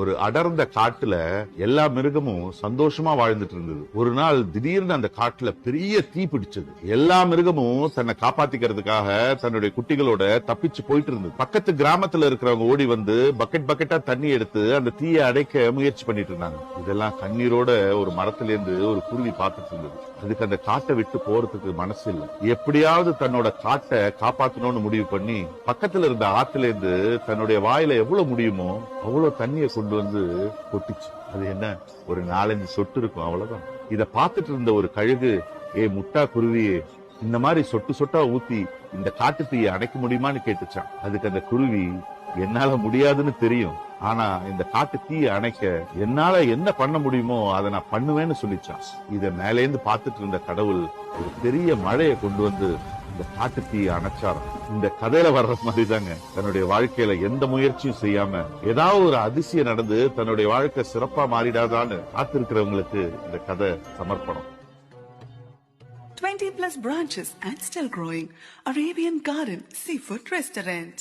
ஒரு அடர்ந்த காட்டுல எல்லா மிருகமும் சந்தோஷமா வாழ்ந்துட்டு இருந்தது. ஒரு நாள் திடீர்னு அந்த காட்டுல பெரிய தீ பிடிச்சது. எல்லா மிருகமும் தன்னை காப்பாத்திக்கிறதுக்காக தன்னுடைய குட்டிகளோட தப்பிச்சு போயிட்டு இருந்தது. பக்கத்து கிராமத்துல இருக்கிறவங்க ஓடி வந்து பக்கெட் பக்கெட்டா தண்ணி எடுத்து அந்த தீயை அடைக்க முயற்சி பண்ணிட்டு இருந்தாங்க. இதெல்லாம் கண்ணீரோட ஒரு மரத்துல இருந்து ஒரு குருவி பார்த்துட்டு இருந்தது. அதுக்கு அந்த காட்டை விட்டு போறதுக்கு மனசு இல்லை. எப்படியாவது தன்னோட காட்டை காப்பாத்தணும்னு முடிவு பண்ணி பக்கத்துல இருந்த ஆத்துல இருந்து தன்னுடைய வாயில எவ்வளவு முடியுமோ அவ்வளவு தண்ணியை கொண்டு வந்து கொட்டிச்சு. அது என்ன, ஒரு 4-5 சொட்டு இருக்கும், அவ்வளவுதான். இத பார்த்துட்டு இருந்த ஒரு கழுகு, ஏ முட்டா குருவியே, இந்த மாதிரி சொட்டு சொட்டா ஊத்தி இந்த காட்டு தீயை அணைக்க முடியுமான்னு கேட்டுச்சான். அதுக்கு அந்த குருவி, என்னால முடியாதுன்னு தெரியும், ஆனா இந்த காட்டு தீயை அணைக்க என்னால என்ன பண்ண முடியுமோ அதை நான் பண்ணுவேன்னு சொல்லிச்சான். இத மேலேந்து பார்த்துட்டு இருந்த கடவுள் ஒரு பெரிய மழையை கொண்டு வந்து இந்த காட்டு தீயை அணைச்சாராம். இந்த கதையில வர்ற மாதிரி தாங்க தன்னுடைய வாழ்க்கையில எந்த முயற்சியும் செய்யாம ஏதாவது ஒரு அதிசயம் நடந்து தன்னுடைய வாழ்க்கை சிறப்பா மாறிடாதான்னு காத்திருக்கிறவங்களுக்கு இந்த கதை சமர்ப்பணம். 20+ branches and still growing. Arabian Garden Seafood Restaurant.